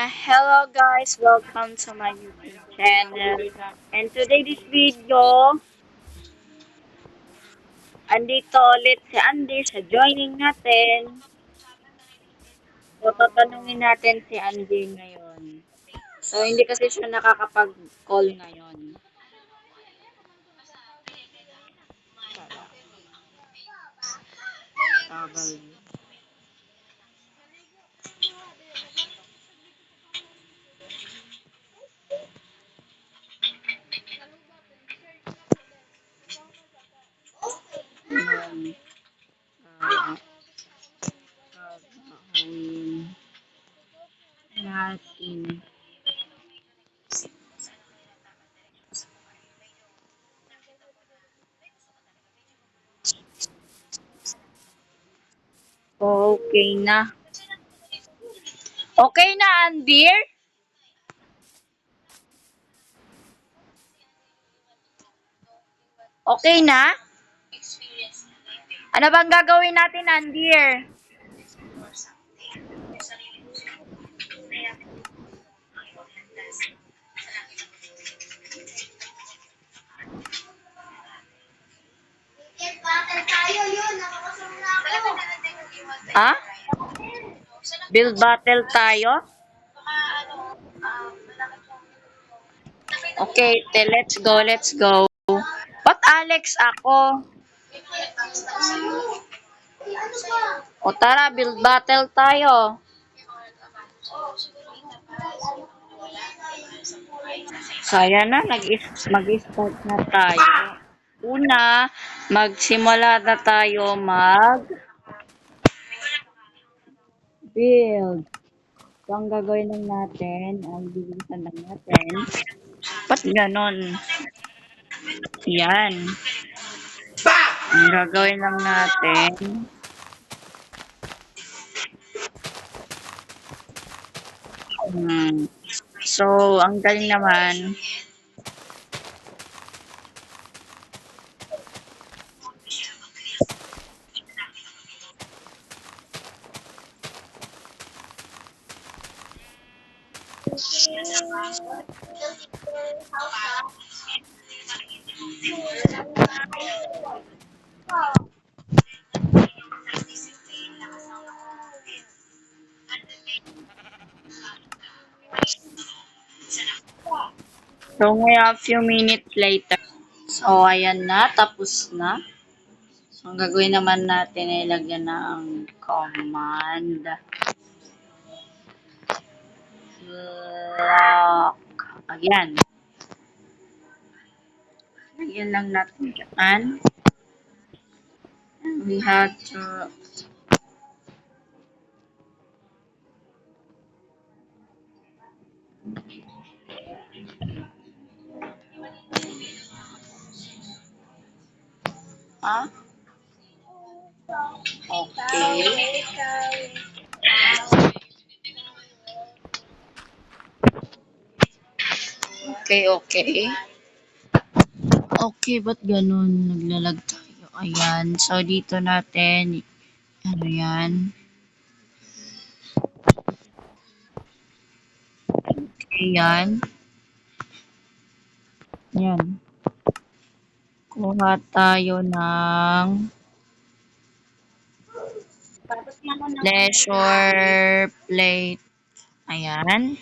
Hello guys, welcome to my YouTube channel. And today this video, andito ulit si Andy sa joining natin. So tatanungin natin si Andy ngayon. So hindi kasi siya nakakapag-call ngayon. Travel. Ngayon, ah, gagawin natin. Okay na. Okay na, Andy? Okay na? Ano bang gagawin natin, Andy? Ha? Build battle tayo? Okay, let's go, let's go. Ba't Alex ako? O tara, build battle tayo. So, ayan na, mag-start na tayo. Una, magsimula na tayo mag-build. So, ang gagawin lang natin, ang bibilisan lang natin. Ba't ganon? Yan. Ang gagawin lang natin, hmm. So, ang galing naman, so ngayon, a few minutes later. So, ayan na, tapos na. So, ang gagawin naman natin ay lagyan ng command. Lock. Ayan. Lagyan lang natin dyan. And we have to ah, okay. Okay, okay. Okay, ba't ganun? Naglalag tayo. Ayan. So, dito natin, ano yan? Okay, yan. Yan. Kuha tayo ng leisure plate. Ayan.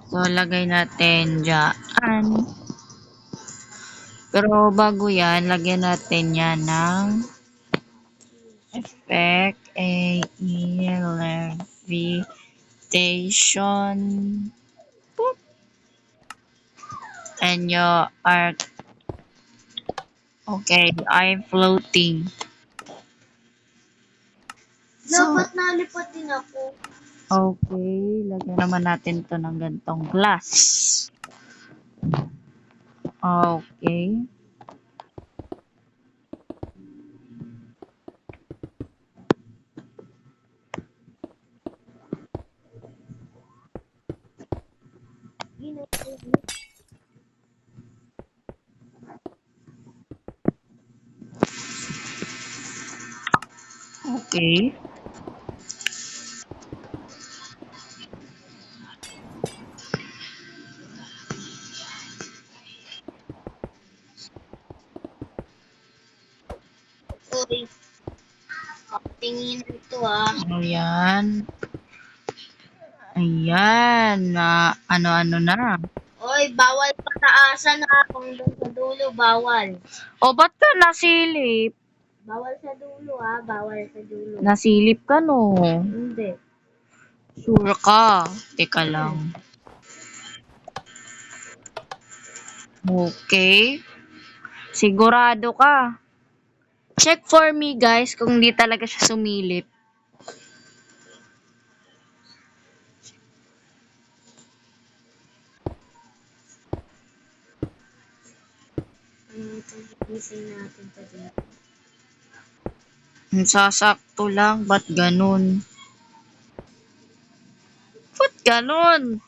So, lagay natin dyan. Pero bago yan, lagyan natin yan ng effect, levitation, and you are, okay, I'm floating. Dapat nalipad din ako. Okay, lagyan naman natin to ng gantong glass. Okay. Okay. Oy. Tingin ito ah. Ayan. Ayan. Na, ano-ano na. Oy, bawal pataasan ha. Kung doon sa dulo, bawal. O, ba't ka nasilip? Bawal sa dulo ha. Bawal sa dulo. Nasilip ka, no? Hindi. Sure ka. Teka lang. Okay. Sigurado ka. Check for me, guys, kung hindi talaga siya sumilip. Gising natin sa dito. Sasakto lang. Ba't ganun? Ba't ganun?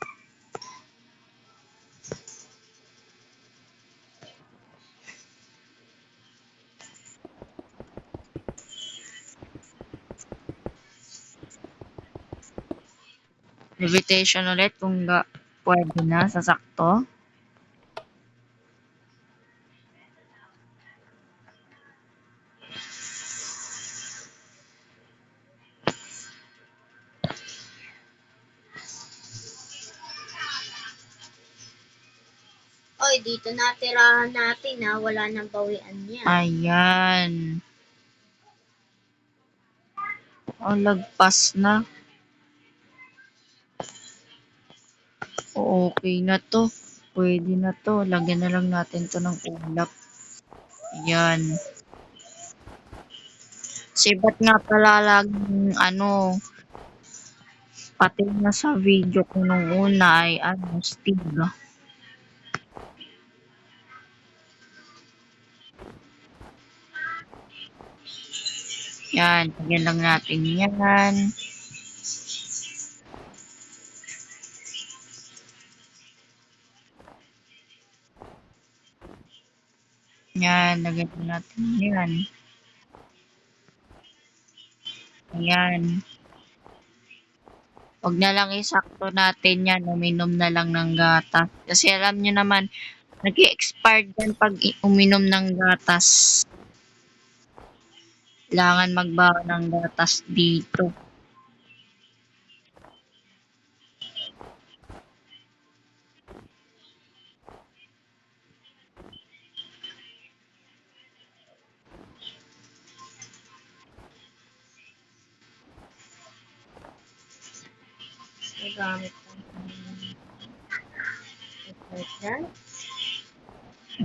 Levitation ulit kung pwede na. Sasakto. Oy, dito natirahan natin ha. Wala nang bawian yan. Ayan. O, lagpas na. O, okay na to. Pwede na to. Lagyan na lang natin to ng ulap. Ayan. Sibat nga pala laging pati na sa video ko nung una ay Steve. Yan, lagyan lang natin yan. Yan, lagyan lang natin yan. Ayan. Huwag na lang isakto natin yan. Uminom na lang ng gatas. Kasi alam nyo naman, nag-i-expired yan pag uminom ng gatas. Kailangan magbawa ng gatas dito. Nagamit ko.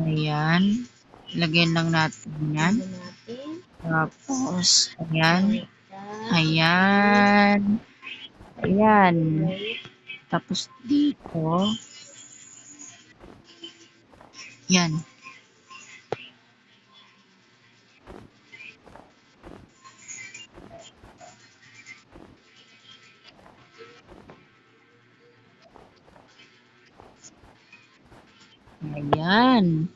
Ayan. Lagyan lang natin yan. Natin. Tapos, ayan. Ayan. Ayan. Ayan. Tapos dito. Yan. Ayan.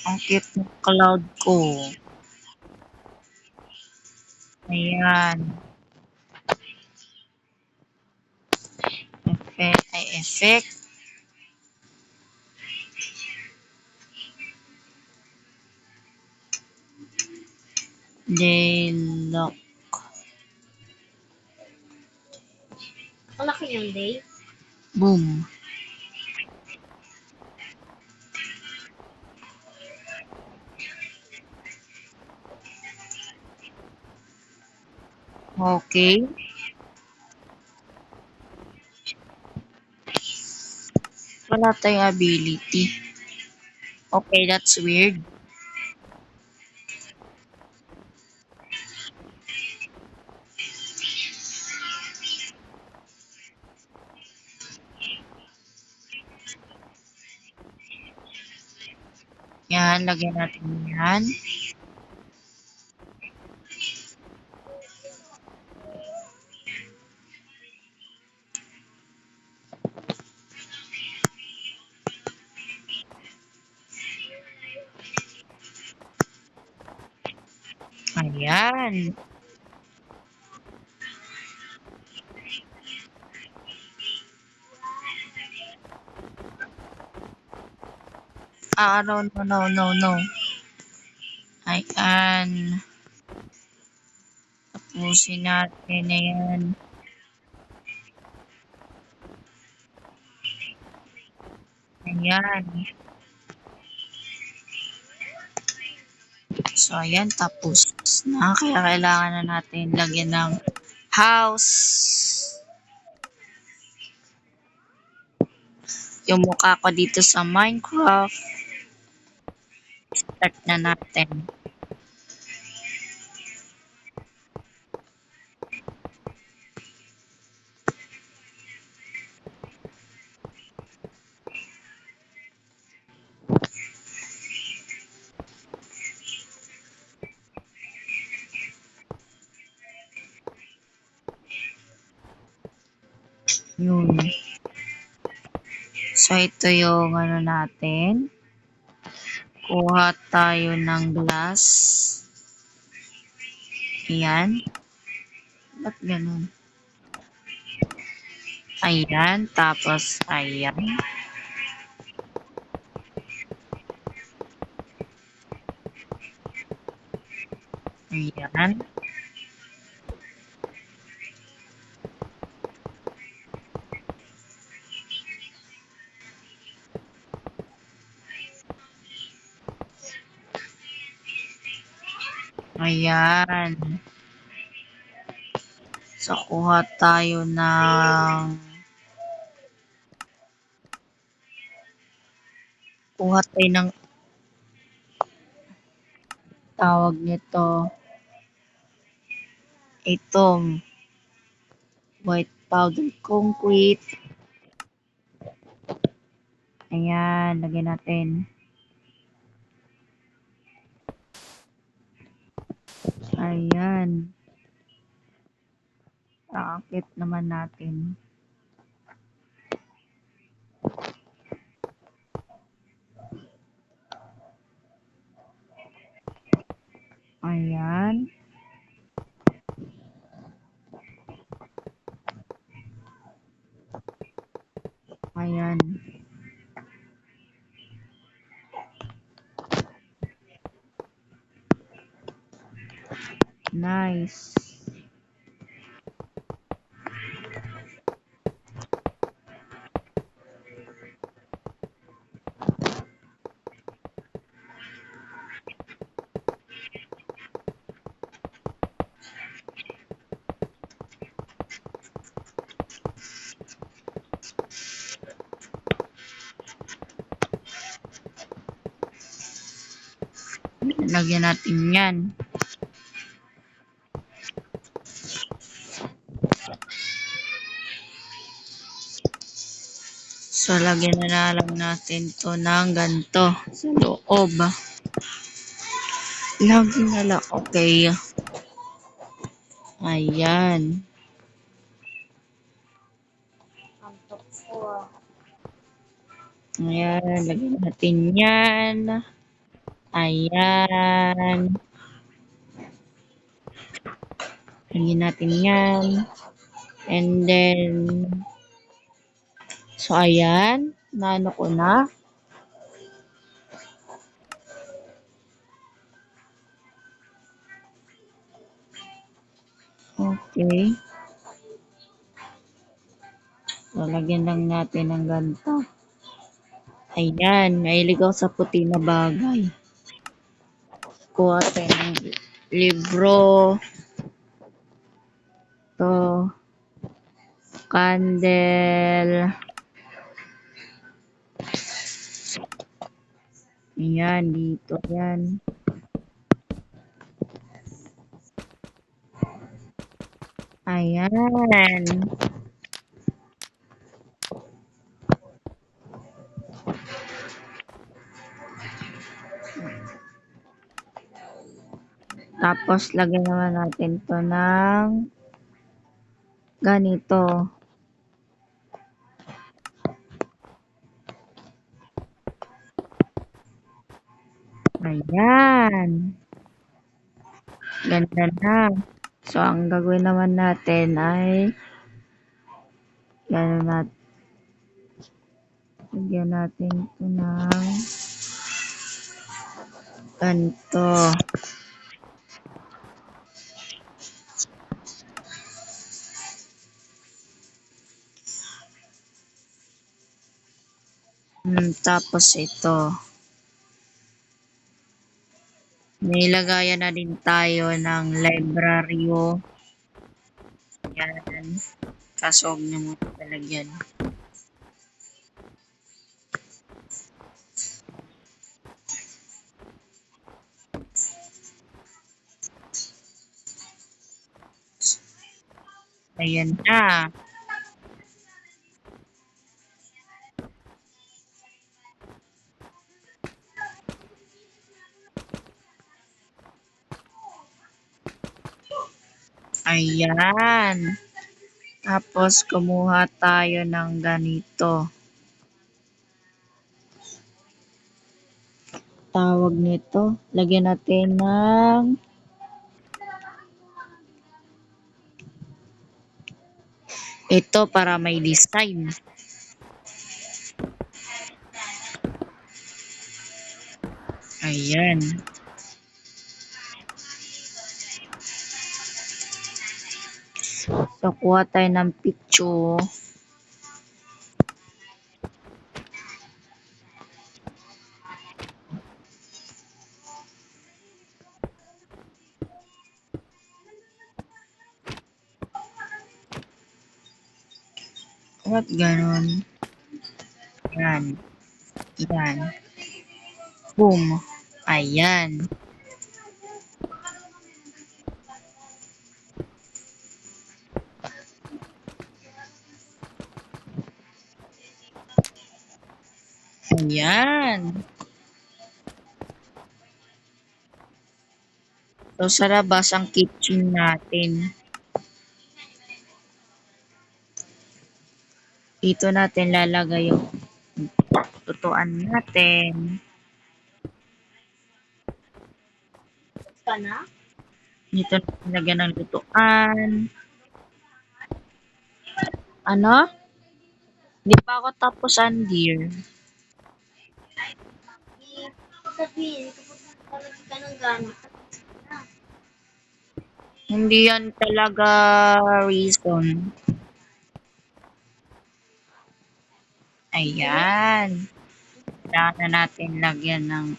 Ang cute ng cloud ko. Ayan. Effect. Daylock. Ang laki yung day. Boom. Okay. Wala tayong ability. Okay, that's weird. Yan, lagyan natin yan. Ayan. No, no, no, no, no. Ayan. Tapusin natin. Ayan. Ayan. So, ayan. Tapos na. Kaya kailangan na natin lagyan ng house. Yung mukha ko dito sa Minecraft. Start na natin. Yun. So, ito yung ano natin. Kuha tayo ng glass. Ayan. Ba't ganun? Ayan. Tapos, ayan. Ayan. Ayan. So, kuha tayo ng tawag nito, itong white powder concrete. Ayan, lagyan natin. Ayan. Aakit naman natin. Ayan. Ayan. Nice. Lagyan natin yan. So, lagyan na lang natin to ng ganito sa loob. Lagyan na lang. Okay. Ayan. Ayan. Lagyan natin yan. Ayan. Lagyan natin yan. And then, so, ayan. Naano ko na. Okay. So, lagyan lang natin ng ganito. Ayan. Mahilig ako sa puti na bagay. Kuha tayo ng libro. To. Candle. Ayan. Dito. Ayan. Ayan. Tapos, lagyan naman natin to ng ganito. Ayan. Ganda na. So, ang gagawin naman natin ay lagyan natin ito ng Ganito. Tapos ito. Nilagayan na din tayo ng libraryo. Yan. Kaso huwag niyo muna talagyan. Ayan na. Ayan. Tapos kumuha tayo ng ganito. Tawag nito. Lagyan natin ng ito para may design. Ayan. So, kuha tayo ng picture. What ganon? Yan. Yan. Boom. Ayan. Ayan. So, sa labas ang kitchen natin. Dito natin lalagay yung tutuan natin. Ka na? Dito natin lagyan ng lutuan. Ano? Di pa ako tapusan, dear. Sabihin, kapag naglalagay ka ng gano'n, Hindi yan talaga reason. Ayan. Kailangan na natin lagyan ng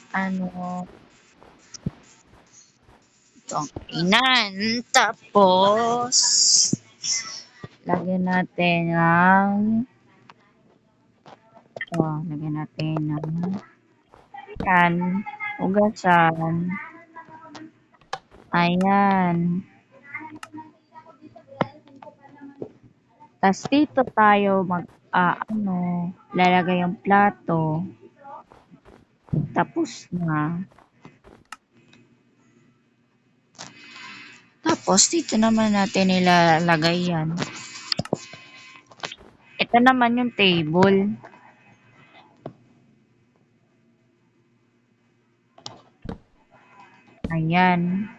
itong inan. Tapos, lagyan natin ng lagyan natin ng yan. Ugasan. Ayan. Tapos dito tayo lalagay yung plato. Tapos na. Tapos dito naman natin ilalagay yan. Ito naman yung table. Ayan.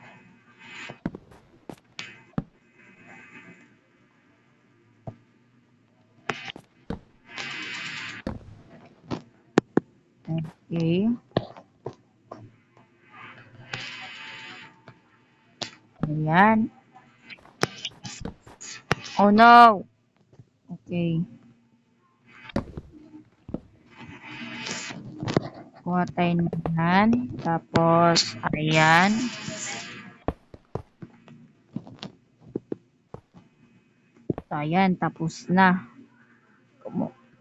Okay. Ayan. Oh no! Okay. Kuha tayo naman. Tapos, ayan. So, ayan. Tapos na.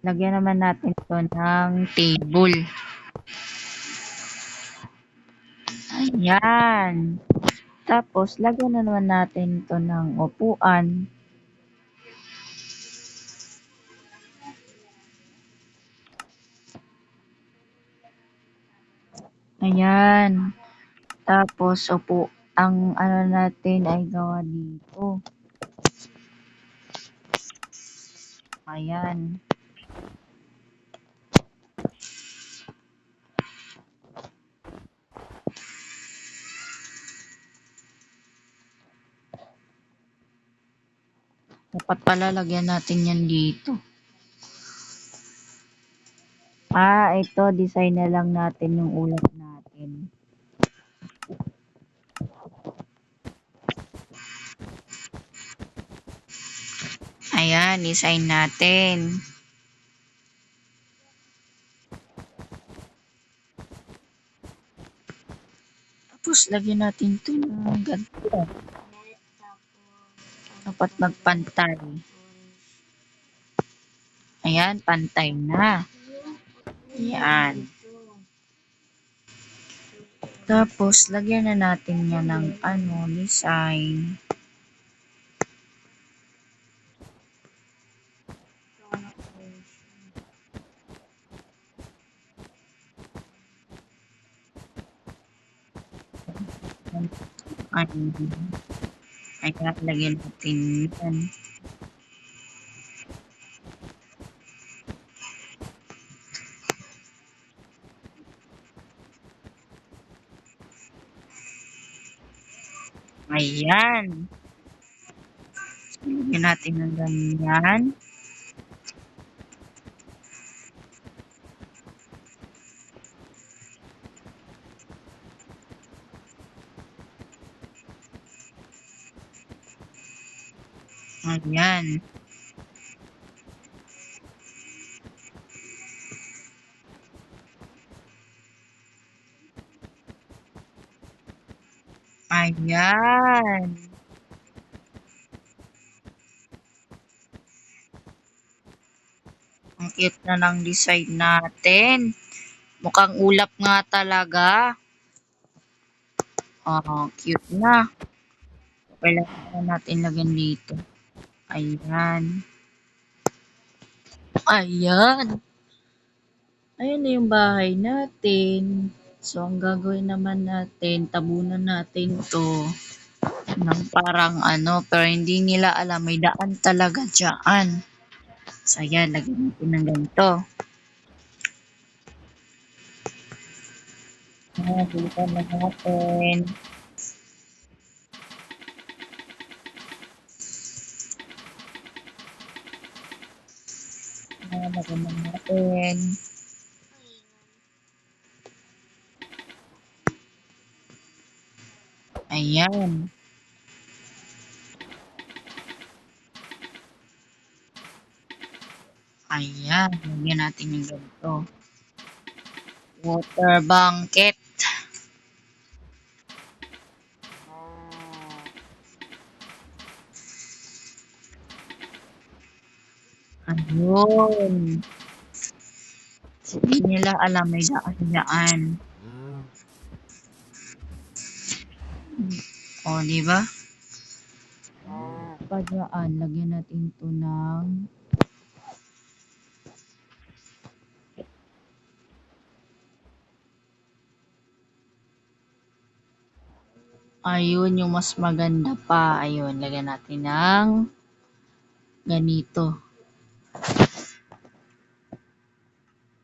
Lagyan naman natin ito ng table. Ayan. Tapos, lagyan na naman natin ito ng upuan. Ayan. Tapos, ang natin ay gawa dito. Ayan. Dapat pala lagyan natin yan dito. Ito, design na lang natin yung ulat natin. Ayan, design natin. Tapos, lagyan natin ito ng ganito. Dapat magpantay. Ayan, pantay na. Ayan. Tapos, lagyan na natin yan ng design. Ayan, lagyan natin yan. Ayan. Lagyan natin ng ganyan. Ayan. Ayan. Ang cute na ng design natin. Mukhang ulap nga talaga. Oh, cute na. Kailangan natin lagyan dito. Ayan. Ayan. Ayan na yung bahay natin. So, ang gagawin naman natin, tabunan natin to ng parang pero hindi nila alam, may daan talaga dyan. So, ayan, lagyan natin ng ganito. Ayan, bilisan na natin. Ayan, lagyan na natin. Ayan. Ayan, lagyan natin yung ganito. Water bucket. Ayun. Hindi nila alam may daan. O, di ba? Padyaan, lagyan natin ito ng ayun, yung mas maganda pa. Ayun, lagyan natin ng ganito.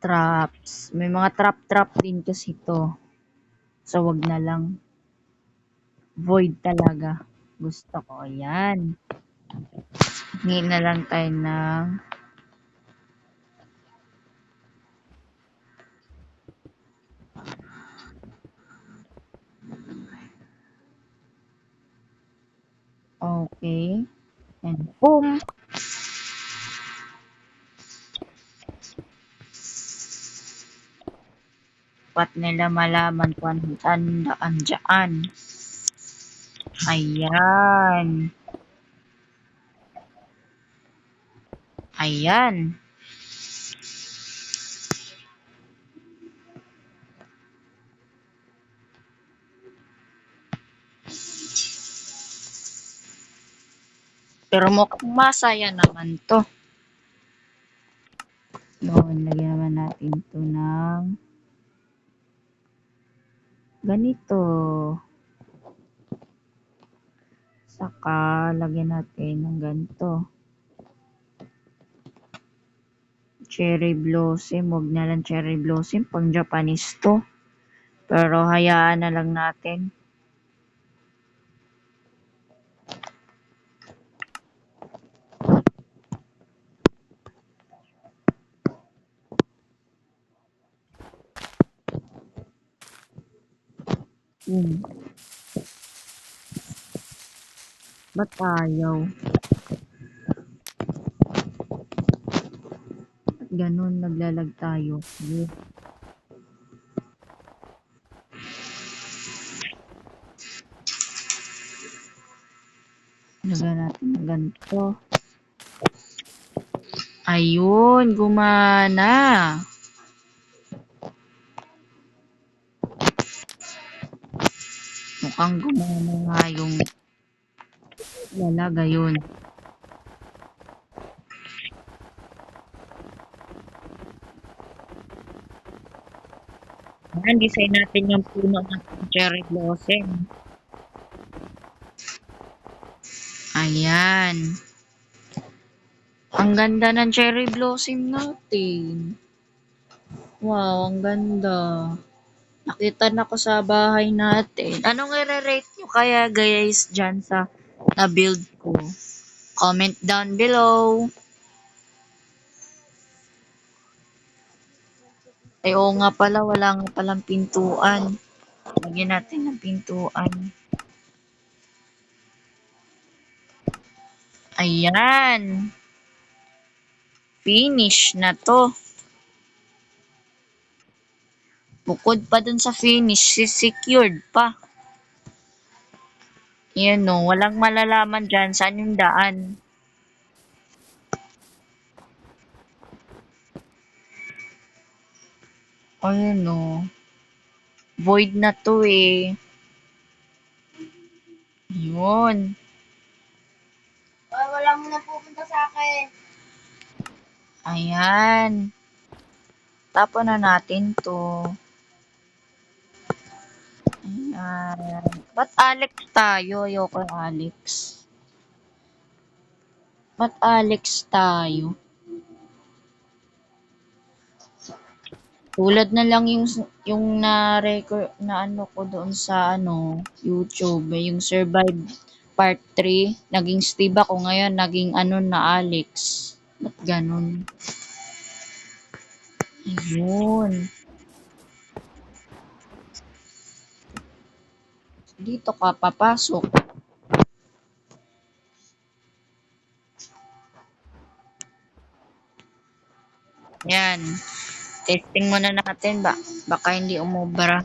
Traps. May mga trap din kasi ito. So, wag na lang. Void talaga. Gusto ko. Ayan. Ngayon na lang tayo ng okay. And boom! Dapat nila malaman kung saan daan dyan. Ayan. Ayan. Pero mukhang masaya naman to. Yun, lagyan naman natin to ng ganito. Saka, lagyan natin ng ganito. Cherry blossom. Huwag na lang cherry blossom. Pang Japanese to. Pero hayaan na lang natin. Ba't ayaw? ganun naglalag tayo? Sige, lagyan natin ng ganito. Ayun, gumana. Mukhang gumana nga yung lalag ayun. Ayan, design natin yung puno ng cherry blossom. Ayan. Ang ganda ng cherry blossom natin. Wow, ang ganda. Nakita na ko sa bahay natin. Anong i-rate nyo kaya guys dyan sa na-build ko? Comment down below. Ay, oo nga pala, wala nga palang pintuan. Lagyan natin ng pintuan. Ayan. Finish na to. Bukod pa dun sa finish, secured pa. Yan no, walang malalaman dyan saan yung daan. Ayun no. Void na to eh. Yun. Ay, wala mo na pupunta sa akin. Ayan. Tapon na natin to. Ayan. Ba't Alex tayo? Ayoko Alex. Ba't Alex tayo? Tulad na lang yung na-record na ano ko doon sa YouTube, yung Survive Part 3, naging Steve ako ngayon, naging na Alex. Ba't ganun? Ayun. Dito ka papasok. Yan. Testing muna natin baka hindi umubra.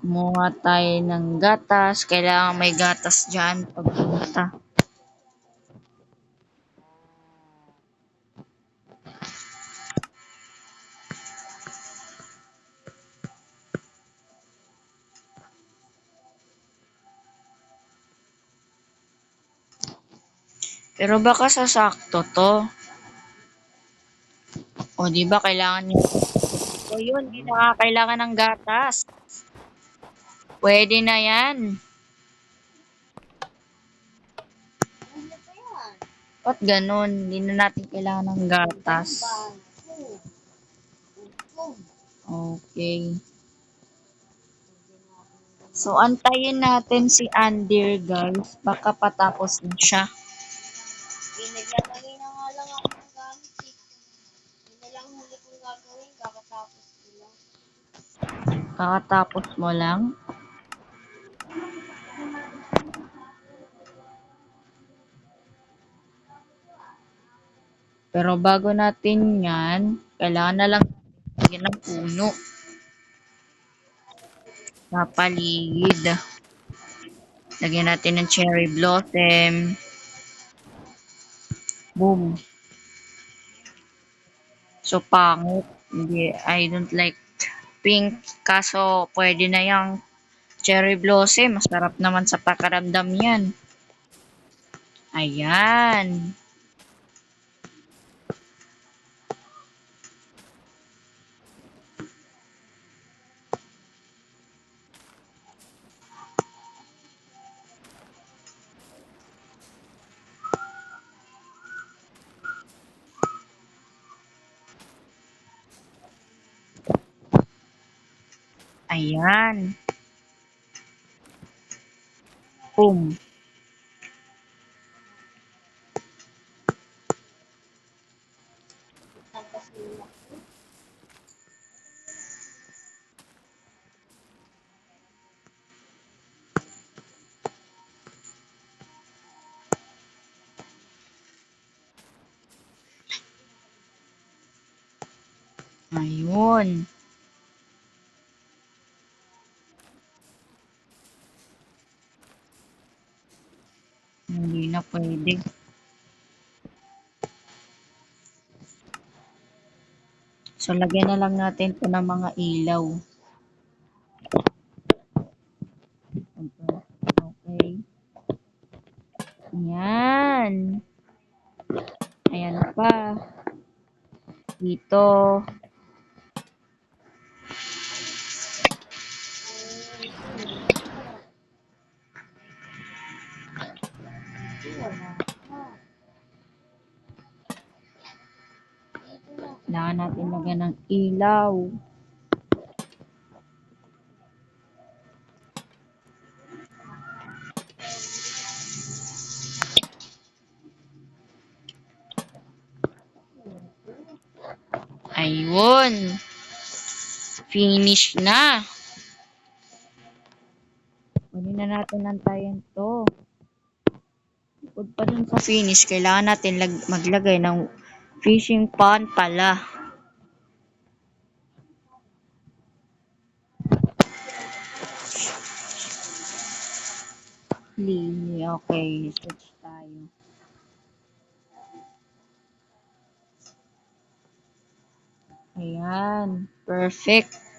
Kumuha tayo ng gatas. Kailangan may gatas dyan pagpunta. Pero baka sasakto to. O di ba kailangan nyo. O yun, di nakakailangan ng gatas. Pwede na yan. Ano pa yan? Ba't ganun? Hindi na natin kailangan ng gatas. Okay. So, antayin natin si Andir, guys. Baka patapos na siya. Naglalagay na nga lang ako ng gamit eh. Yun na lang huli kong gagawin, kakatapos ko lang. Kakatapos mo lang. Pero bago natin yan, kailangan na lang lagyan ng puno. Sa paligid. Lagyan natin ng cherry blossom. Boom. So, pangit. Hindi, I don't like pink. Kaso, pwede na yung cherry blossom. Masarap naman sa pakaramdam yan. Ayan. Ayan. Boom. Tapos nila. Ayun. Hindi na pwede. So, lagyan na lang natin ito ng mga ilaw. Okay. Yan. Ayan pa. Dito. Kailangan natin lagyan ng ilaw. Ayun. Finish na. Pwede na natin antayin to. Bukod pa dun sa finish, kailangan natin maglagay ng fishing pond pala. Lily, okay. Switch tayo. Ayan. Perfect.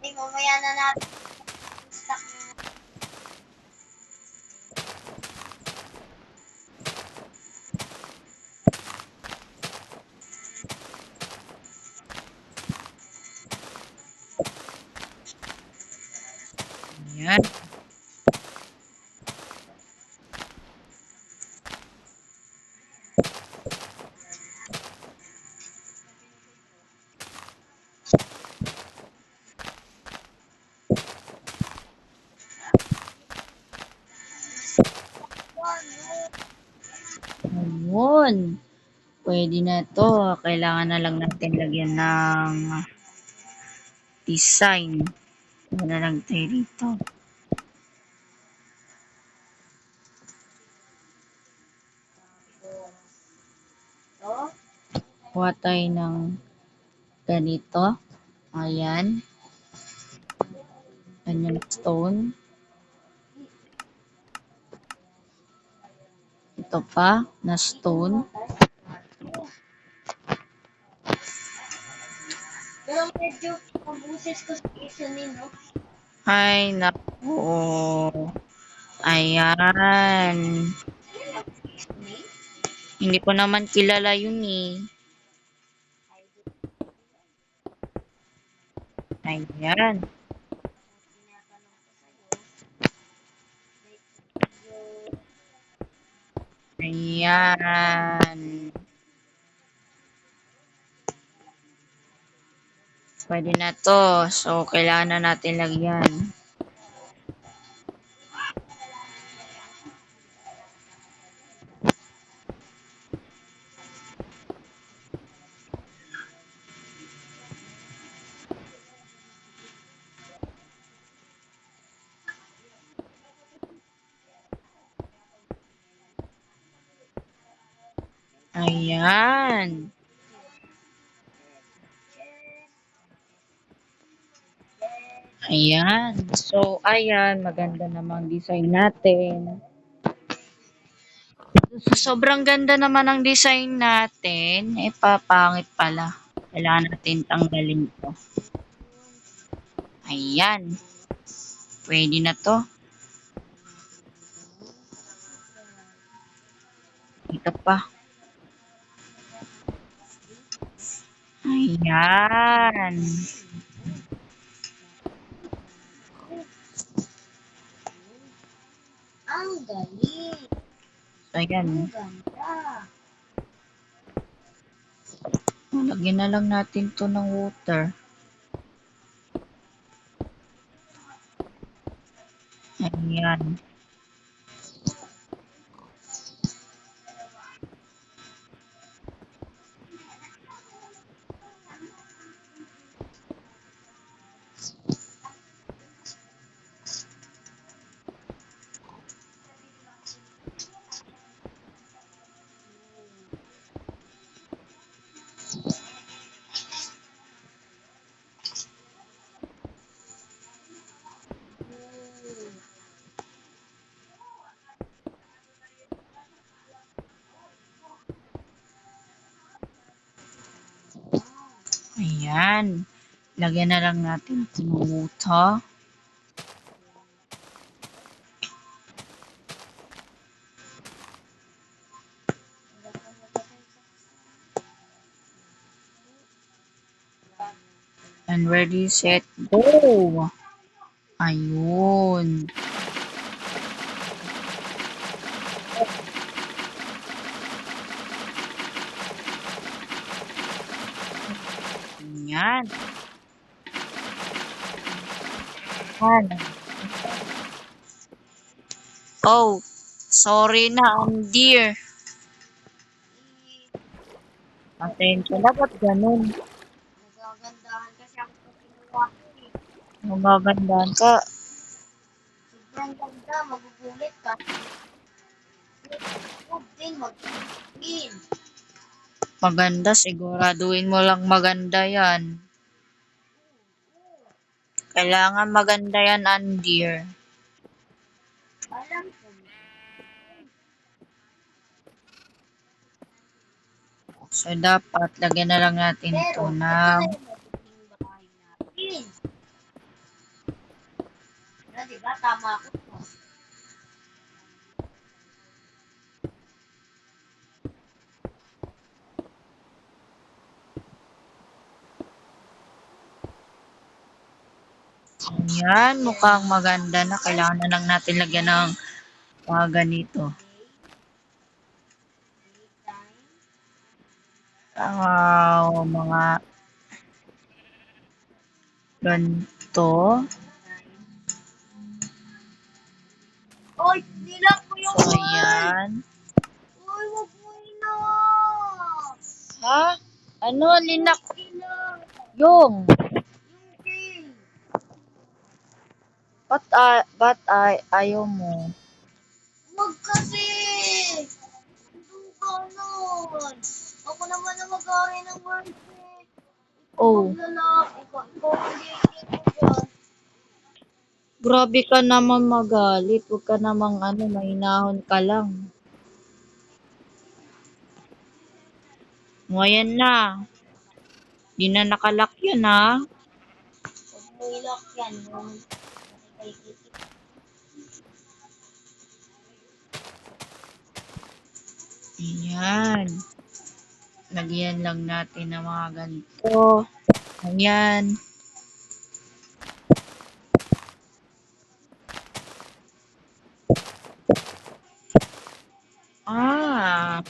Hindi, mamaya na natin stock yung Ayan. Ayun. Pwede na to. Kailangan na lang natin lagyan ng design. Ano na lang tayo dito. to. Kuha tayo ng ganito. Ayan. Ganyan stone. Ito pa na stone. Pero medyo mabuses ko sa isa no? Ay, naku. Ayan. Hindi ko naman kilala yun eh. Ayan. Ayan. Pwede na to. So, kailangan na natin lagyan. Ayan. Ayan. So, ayan. Maganda namang design natin. So, sobrang ganda naman ng design natin. Papangit pala. Kailangan natin tanggalin to. Ayan. Pwede na to. Ito pa. Ayan. Ang galing. So, ayan. Ang ganda. Lagyan na lang natin to ng water. Ayan. Ayan. Lagyan na lang natin ito ng water. And ready, set, go! Ayun. Ayan. Ayan. Oh, sorry na, dear. Pasensya na, ba't ganun? Nagagandahan kasi ako sa kinuha ko eh. Magagandaan ka. Sobrang ganda, magugulit ka. Huwag din, mag-in. Maganda, siguraduhin mo lang maganda yan. Kailangan maganda yan, dear. Alam ko. So, dapat lagyan na lang natin Pero, ito ito ng na yung magiging bahay natin. Na, diba? Tama ako. yan. Mukhang maganda na. Kailangan na lang natin lagyan ng ganito. Mga ganito. Oy, nilak mo yung So, wall! ayan. Uy, wag mo inap! Ha? Ano, linak? Inap! Yung. Yung king! Ba't ayaw mo? Wag kasi! Doon ka nun! Ako naman na mag-ari ng words eh. Oh, Maglalaki ka. Ikaw hindi ko dyan. grabe ka naman magalit. Huwag ka namang mahinahon ka lang. O, ayan na. Di na nakalak yun, ha? Huwag mo ilak yan. Nakikikip. Ayan. Lagyan lang natin ng mga ganito. Ayan. Ah,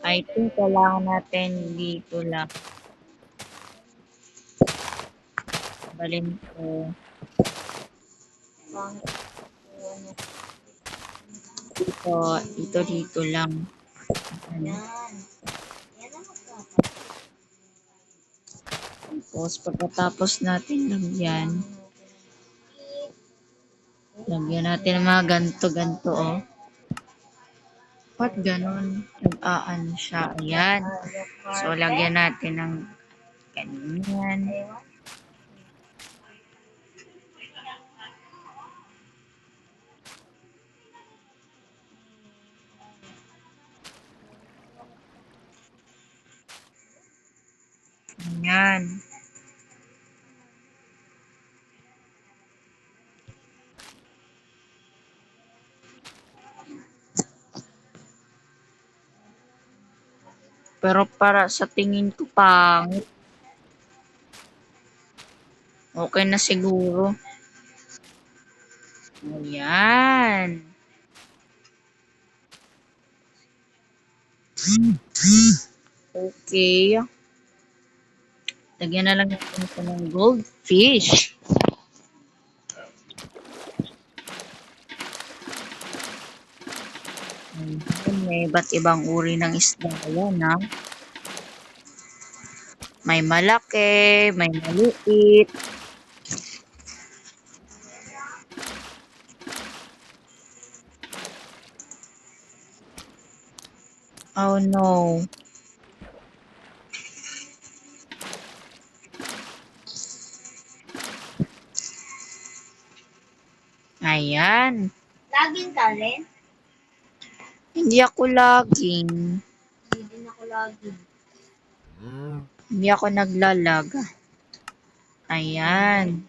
I think kailangan natin dito lang. Balin ko. Dito lang. Ano. Yan. Yan ang magkakapit. Tapos, pagkatapos natin lagyan, lagyan natin ng mga ganto-ganto, oh. Ba't ganun? Nag-aan siya. Ayan. So, lagyan natin ng ganyan. Ayan. Pero para sa tingin ko pangit. Okay na siguro. Ayan. Okay. Lagyan na lang natin ito ng goldfish. Ayan, may iba't ibang uri ng isda yan, ha? May malaki, may maliit. Oh no. Ayan. Laging ka rin? Hindi ako laging. Hindi din ako laging. Hindi ako naglalag. Ayan.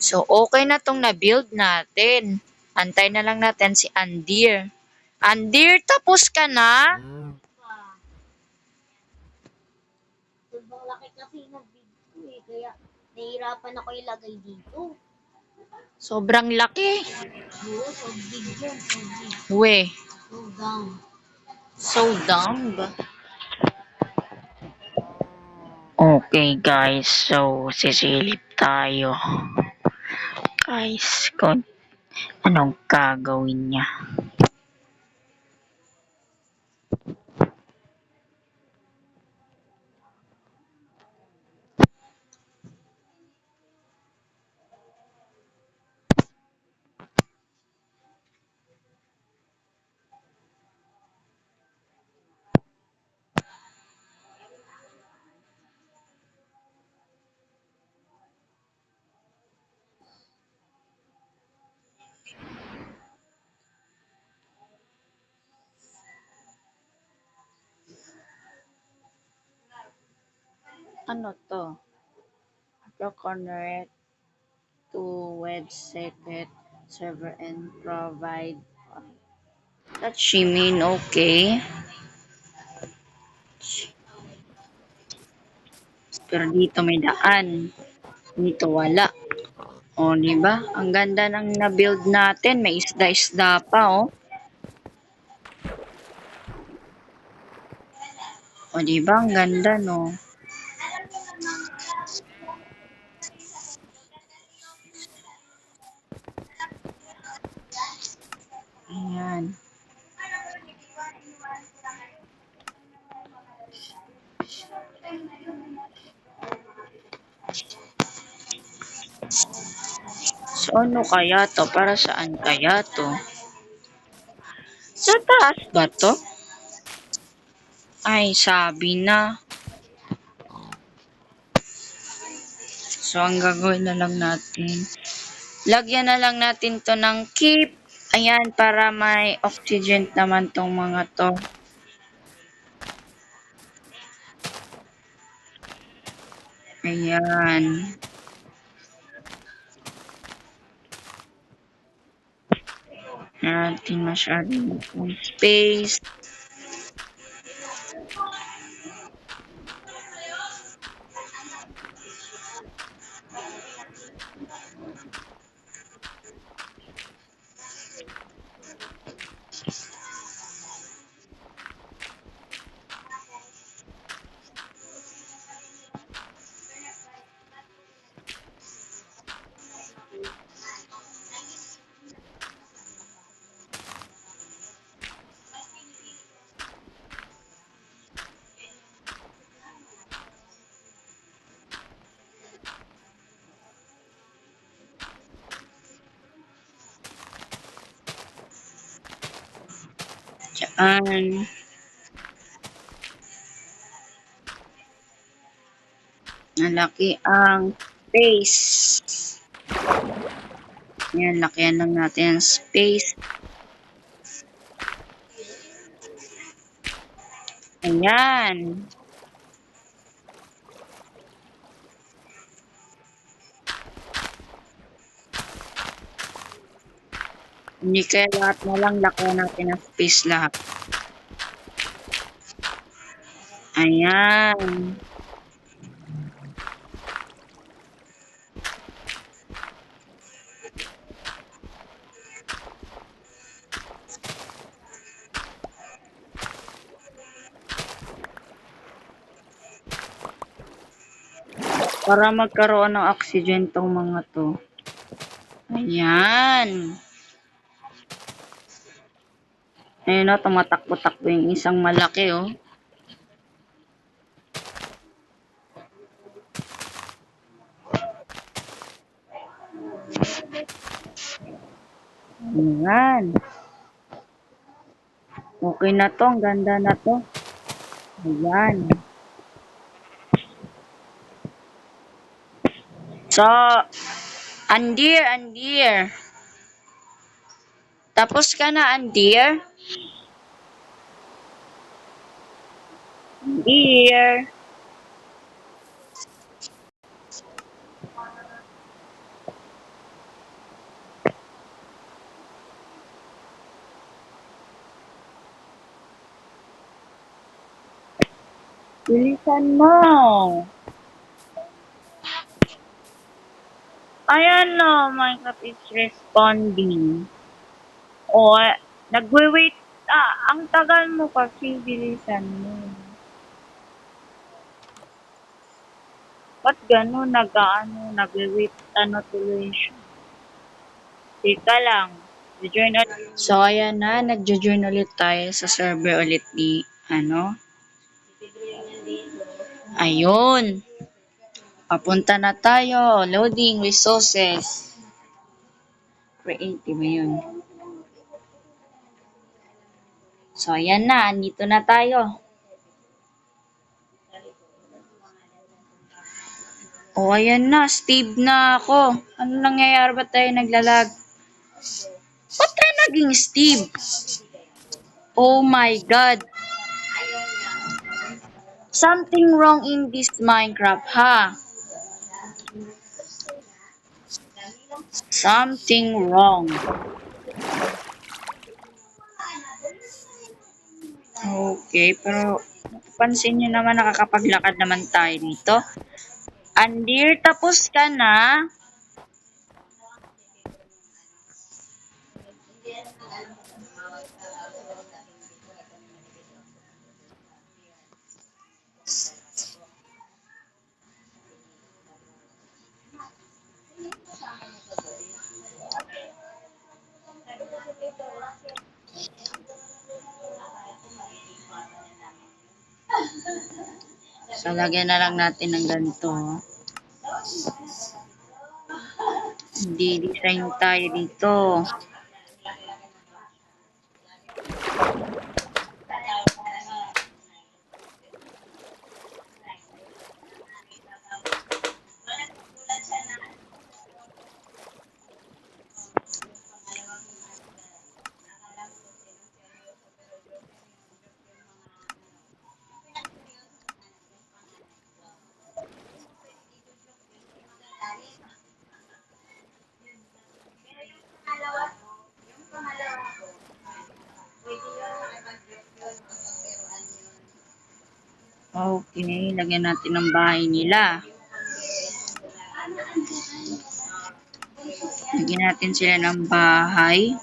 So, okay na tong na-build natin. Antay na lang natin si Andir. Andir, tapos ka na? Ah, sobrang laki kasi ng big ko eh. Kaya nahihirapan ako ilagay dito. Sobrang laki. Oo, so big yun. So big. We, So down. so dumb. Okay guys, so sisilip tayo. Guys, kung anong gagawin niya. Ano to? To connect to website server and provide. That's she mean okay. Pero dito may daan. Dito wala. O, di ba? Ang ganda ng na-build natin. May isda-isda pa, oh. O, di ba? Ang ganda, no? Ayan. So, ano kaya to? Para saan kaya to? Sa taas ba to? Ay, sabi na. So, ang gagawin na lang natin, lagyan na lang natin to ng keep. Ayan, para may oxygen naman tong mga to. Ayan. Natin masyadong space. Diyan. Malaki ang space. Ayan, lakihan lang natin ang space. Ayan. Hindi kaya lahat na lang lakihan natin ang space lahat. Ayan. Para magkaroon ng oxygen tong mga to. Ayan. Ayun o, tumatakbo-takbo yung isang malaki o. Ayan. Okay na to, ang ganda na to. Ayan. So, Andir. Tapos ka na, Andir? Andir. Bilisan mo. Ayan no, Minecraft is responding. O, nagwe-wait. Ang tagal mo kasi, bilisan mo. Ba't gano'n? Nagwe-wait, tuloy siya. Teka lang. So, ayan na, nagjo-join ulit tayo sa server ulit ni, ayun. Papunta na tayo. Loading resources. Creative ba yun? So, ayan na. Andito na tayo. O, ayan na. Steve na ako. Ano nangyayari ba tayo naglalag? Ba't tayo naging Steve? Oh my God. Something wrong in this Minecraft, ha? Something wrong. Okay, pero napapansin nyo naman nakakapaglakad naman tayo dito. Andir, tapos ka na? So, lagyan na lang natin ng ganito. Di-design tayo dito. Okay, lagyan natin ng bahay nila. Lagyan natin sila ng bahay.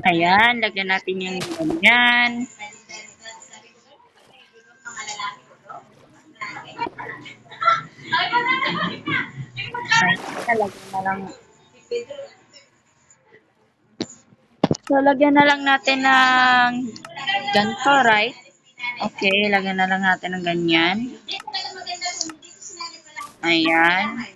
Ayan, lagyan natin yung ganyan. Ayan, lagyan na lang. So, lagyan na lang natin ng ganito, right? Okay, lagyan na lang natin ng ganyan. Ayan.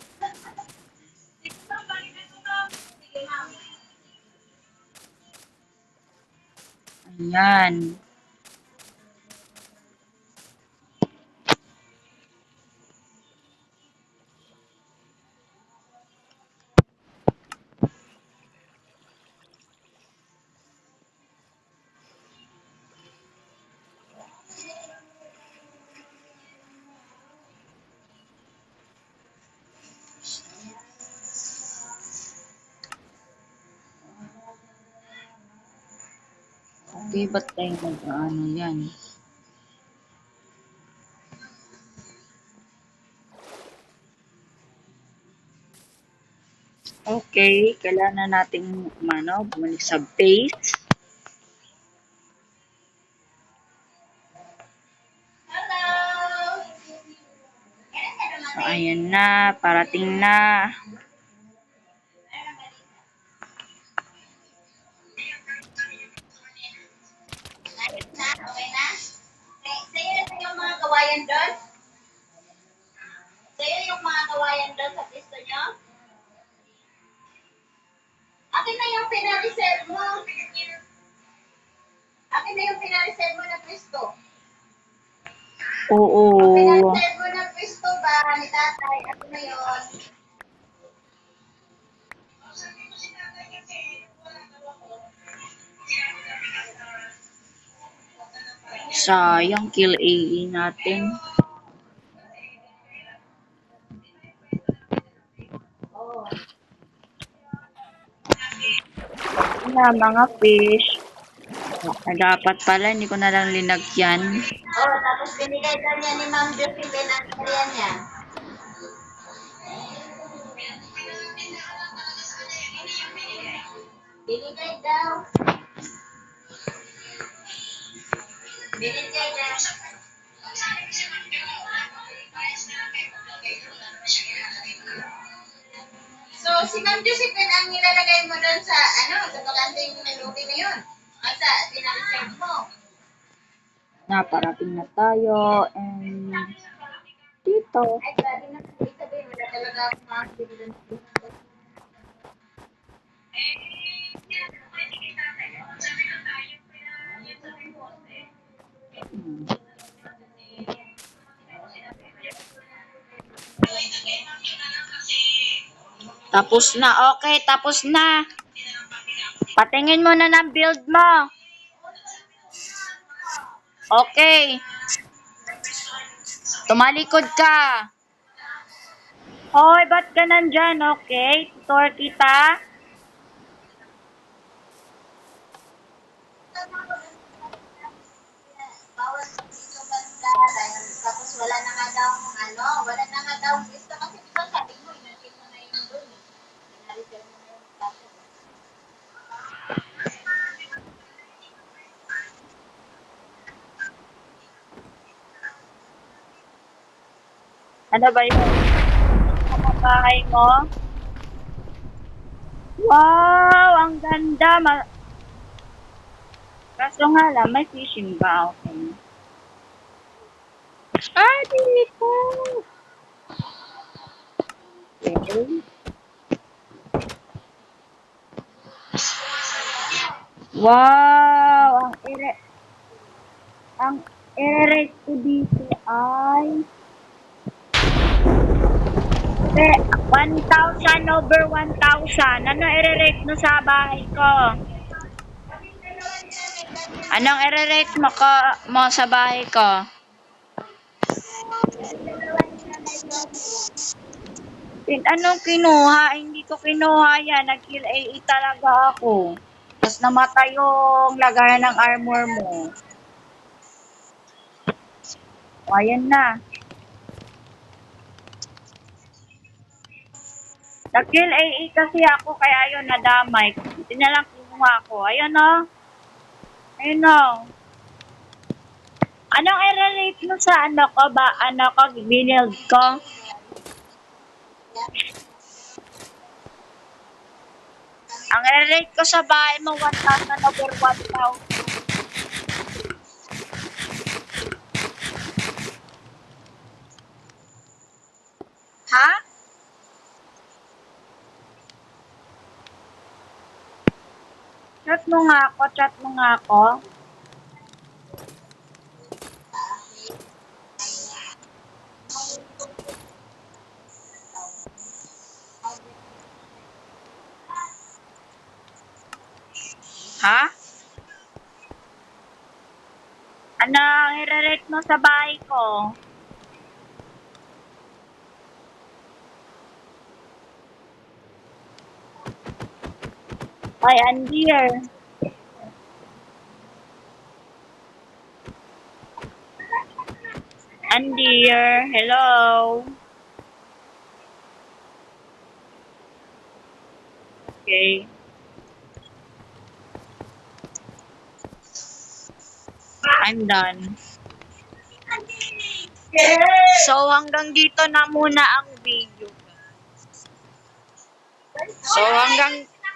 Ayan. Okay, ba't tayo mag-ano yan? Okay, kailangan nating bumalik sa base. So, ayan na, parating na. Okay na? Sa'yo na yung mga kawayan doon? Sa'yo yung mga kawayan doon sa pisto nyo? Akin na yung pinareserve mo. Akin na yung pinareserve mo na pisto. Oo. Yung pinareserve mo na pisto ba ni tatay? Akin na yun. Sayang, kill AE natin. Na, mga fish. Dapat pala, hindi ko na lang linagyan. Oh, tapos binigay daw niya ni Ma'am Josephine ang kaya niya. Binigay daw. Binigay daw. So, si Ma'am Josephine ang nilalagay mo doon sa, sa bakanting lobby na yun. At sa pinareserve mo. Naparating na tayo. And dito. Ay, grabe na. Ibig sabihin, wala talaga akong makakabili doon. Hmm. Tapos na. Okay, tapos na. Patingin mo na ng build mo. Okay. Tumalikod ka. Hoy, ba't ka nandyan? Okay, tutor kita. Bawal sa dito banda. Dahil, tapos wala na nga daw, wala na nga daw gusto. Kasi diba sabi mo, inansin mo na yun doon. Pinareserve mo na yung plato. Ano ba yun? Sa bahay mo? Wow, ang ganda. Kaso nga lang, may fishing ba? Okay. Ah, dito. Okay. Wow, ang ere ko dito ay 1,000 over 1,000. Ano i-rate mo sa bahay ko? Anong i-rate mo sa bahay ko? Anong kinuha? Hindi ko kinuha yan. Nag-kill AE talaga ako. Tapos namatay yung lagayan ng armor mo. O, ayan na. Nag-kill AE kasi ako kaya yun nadamay. Hindi na lang kinuha ko. Ayan o. Ayun o. Anong i-relate mo sa binild ko? Ang I-rate ko sa bahay mo 1,000 over 1,000. Ha? Chat mo nga ako, chat mo nga ako. Ha? Ano ang i-rate mo sa bahay ko? Ay, Andir. Andir, hello. Okay. I'm done. So, hanggang dito na muna ang video. So,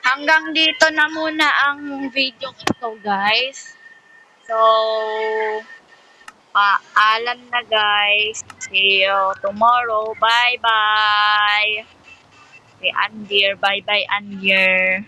hanggang dito na muna ang video ito, guys. So, paalam na, guys. See you tomorrow. Bye-bye. Si Andir. Bye-bye, Andir.